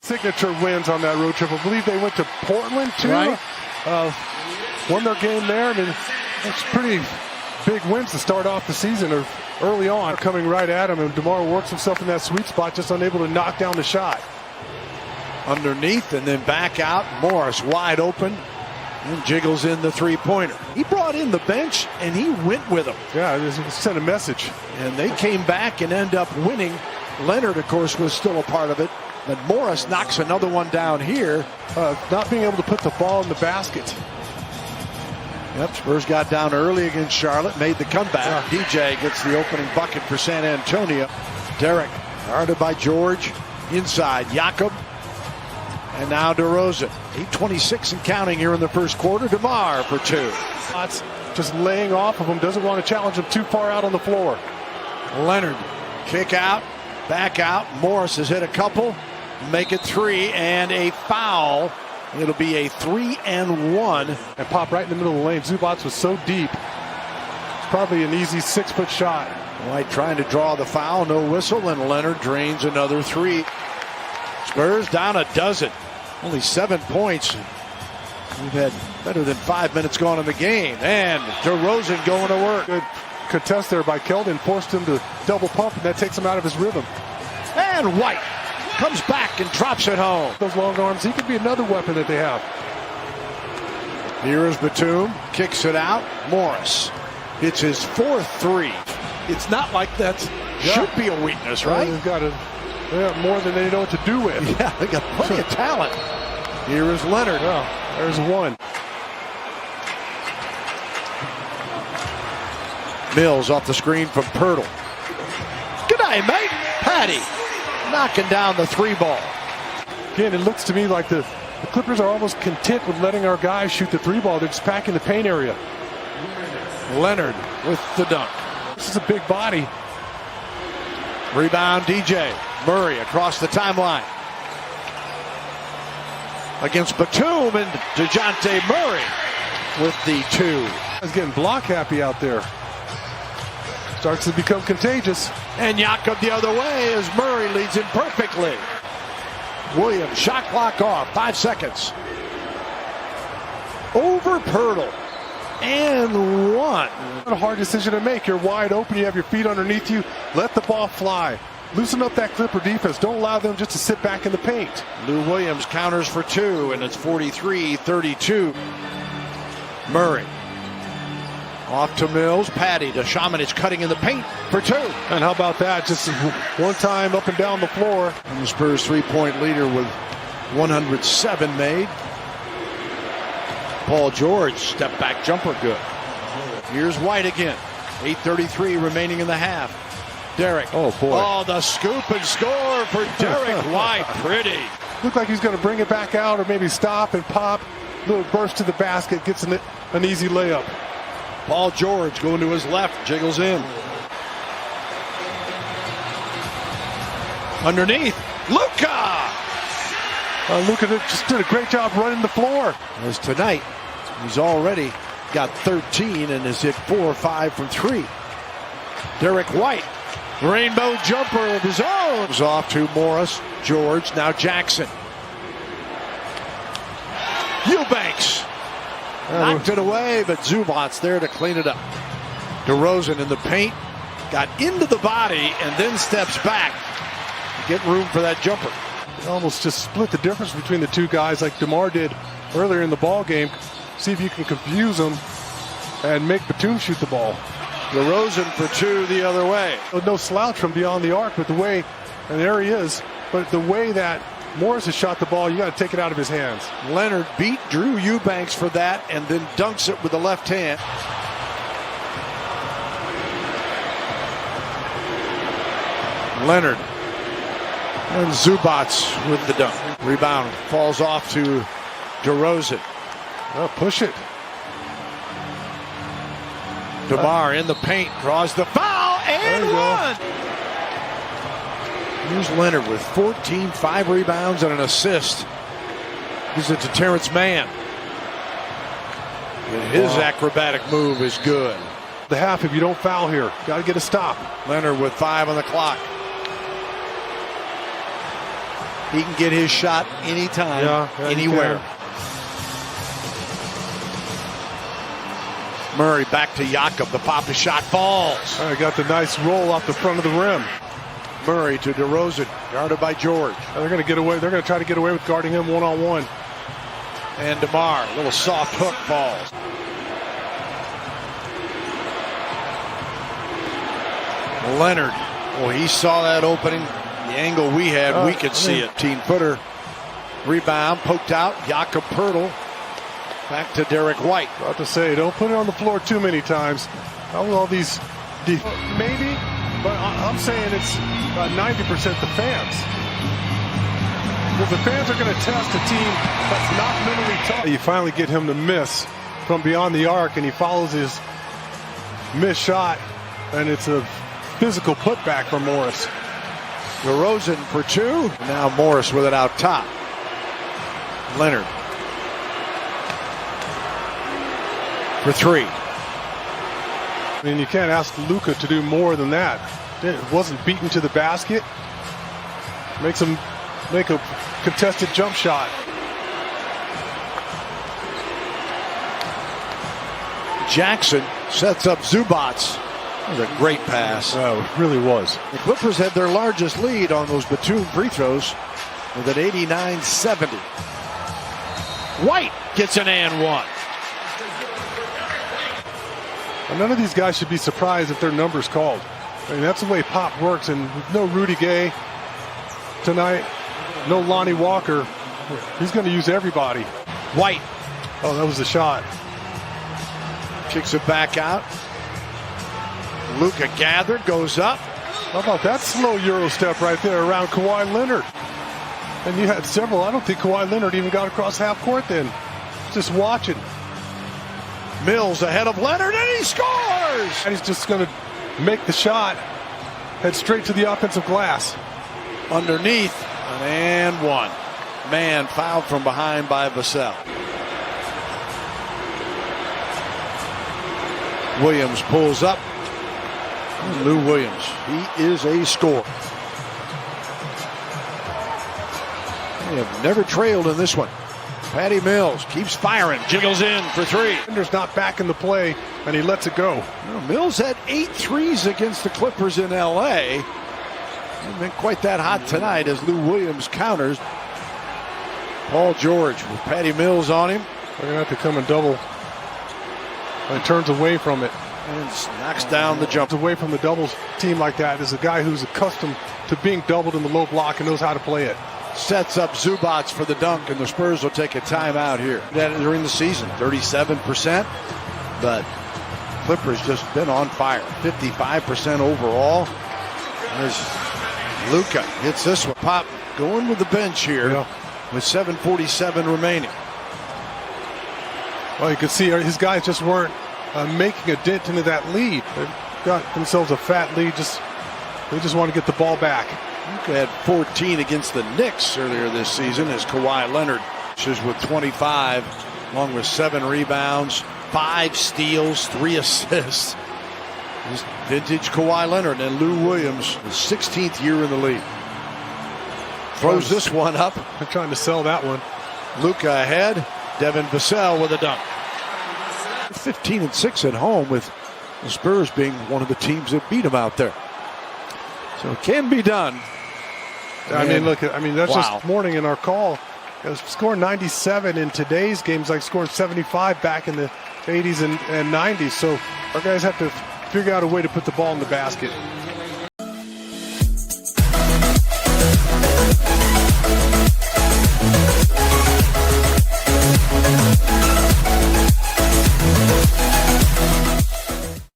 Signature wins on that road trip. I believe they went to Portland too. Right. Won their game there. I mean, that's pretty big wins to start off the season or early on. Coming right at him, and DeMar works himself in that sweet spot, just unable to knock down the shot. Underneath and then back out. Morris wide open and jiggles in the three-pointer. He brought in the bench and he went with them. Yeah, it sent a message. And they came back and end up winning. Leonard, of course, was still a part of it. But Morris knocks another one down here. Not being able to put the ball in the basket. Yep, Spurs got down early against Charlotte, made the comeback. Yeah. DJ gets the opening bucket for San Antonio. Derek, guarded by George. Inside, Jakob. And now DeRozan. 8:26 and counting here in the first quarter. DeMar for two. Just laying off of him. Doesn't want to challenge him too far out on the floor. Leonard, kick out, back out. Morris has hit a couple. Make it three and a foul. It'll be a 3-and-1. And pop right in the middle of the lane. Zubac was so deep. It's probably an easy 6-foot shot. White trying to draw the foul. No whistle. And Leonard drains another three. Spurs down a dozen. Only 7 points. We've had better than 5 minutes gone in the game. And DeRozan going to work. Good contest there by Keldon. Forced him to double pump, and that takes him out of his rhythm. And White comes back and drops it home. Those long arms, he could be another weapon that they have. Here is Batum, kicks it out. Morris hits his fourth three. It's not like that should be a weakness, right? They've got more than they know what to do with. Yeah, they got plenty of talent. Here is Leonard. Oh, there's one. Mills off the screen from Pirtle. Good night, mate. Patty knocking down the three ball. Again, it looks to me like the Clippers are almost content with letting our guys shoot the three ball. They're just packing the paint area. Leonard with the dunk. This is a big body. Rebound DJ. Murray across the timeline. Against Batum, and DeJounte Murray with the two. He's getting block happy out there. Starts to become contagious. And Jakob the other way as Murray leads him perfectly. Williams, shot clock off, 5 seconds. Over Pirtle. And one. A hard decision to make. You're wide open. You have your feet underneath you. Let the ball fly. Loosen up that Clipper defense. Don't allow them just to sit back in the paint. Lou Williams counters for two, and it's 43-32. Murray. Off to Mills. Patty to Šamanić cutting in the paint for two. And how about that? Just one time up and down the floor. And the Spurs three-point leader with 107 made. Paul George, step back jumper good. Here's White again. 8:33 remaining in the half. Derek. Oh, boy. Oh, the scoop and score for Derek White. Pretty. Looked like he's going to bring it back out or maybe stop and pop. Little burst to the basket. Gets an easy layup. Paul George going to his left. Jiggles in. Underneath. Luka. Luka just did a great job running the floor. As tonight, he's already got 13 and has hit 4 or 5 from 3. Derek White. Rainbow jumper of his own. It was off to Morris. George. Now Jackson. Eubanks. Knocked it away, but Zubac's there to clean it up. DeRozan in the paint. Got into the body and then steps back. Get room for that jumper. Almost just split the difference between the two guys like DeMar did earlier in the ball game. See if you can confuse them and make Batum shoot the ball. DeRozan for two the other way. No slouch from beyond the arc, but the way, and there he is, but the way that Morris has shot the ball, you got to take it out of his hands. Leonard beat Drew Eubanks for that and then dunks it with the left hand. Leonard and Zubac with the dunk. Rebound falls off to DeRozan. Oh, push it. DeMar in the paint, draws the foul, and one. Here's Leonard with 14, 5 rebounds, and an assist. Gives it to Terrence Mann. And his acrobatic move is good. The half, if you don't foul here, got to get a stop. Leonard with 5 on the clock. He can get his shot anytime, anywhere. Murray back to Jakob. The pop, the shot falls. Got the nice roll off the front of the rim. Murray to DeRozan, guarded by George. They're going to get away. They're going to try to get away with guarding him one-on-one. And DeMar, little soft hook falls. Leonard, well, he saw that opening. The angle we had, we could see it. 18-footer. Rebound, poked out. Jakob Poeltl. Back to Derek White. About to say, don't put it on the floor too many times. How will all these... Maybe, but I'm saying it's 90% the fans. Because the fans are going to test a team that's not mentally tough. You finally get him to miss from beyond the arc, and he follows his missed shot, and it's a physical putback for Morris. DeRozan for two. Now Morris with it out top. Leonard for three. I mean, you can't ask Luka to do more than that. It wasn't beaten to the basket. Makes him make a contested jump shot. Jackson sets up Zubats. That was a great pass. Oh, it really was. The Clippers had their largest lead on those Batum free throws with an 89-70. White gets an and one. And none of these guys should be surprised if their number's called. I mean, that's the way Pop works. And with no Rudy Gay tonight, no Lonnie Walker, he's going to use everybody. White. Oh, that was the shot. Kicks it back out. Luka gathered, goes up. How about that slow Euro step right there around Kawhi Leonard? And you had several. I don't think Kawhi Leonard even got across half court then. Just watching. Mills ahead of Leonard, and he scores! And he's just going to make the shot, head straight to the offensive glass. Underneath, an and one. Man fouled from behind by Vassell. Williams pulls up. Lou Williams, he is a scorer. They have never trailed in this one. Patty Mills keeps firing, jiggles in for three. Bender's not back in the play, and he lets it go. Well, Mills had 8 threes against the Clippers in L.A. Hasn't been quite that hot tonight as Lou Williams counters. Paul George with Patty Mills on him. They're going to have to come and double. And turns away from it. And knocks down the jump. Away from the doubles team like that is a guy who's accustomed to being doubled in the low block and knows how to play it. Sets up Zubats for the dunk, and the Spurs will take a timeout here. That during the season, 37%, but Clippers just been on fire. 55% overall. There's Luka hits this one. Pop going with the bench here with 7:47 remaining. Well, you can see his guys just weren't making a dent into that lead. They've got themselves a fat lead. They just want to get the ball back. Luka had 14 against the Knicks earlier this season as Kawhi Leonard is with 25, along with 7 rebounds, 5 steals, 3 assists. This vintage Kawhi Leonard, and Lou Williams, his 16th year in the league. Throws this one up. They're trying to sell that one. Luka ahead. Devin Vassell with a dunk. 15-6 at home, with the Spurs being one of the teams that beat them out there. So it can be done. I mean, look, that's just morning in our call. Scoring 97 in today's games like scoring 75 back in the 80s and 90s. So our guys have to figure out a way to put the ball in the basket.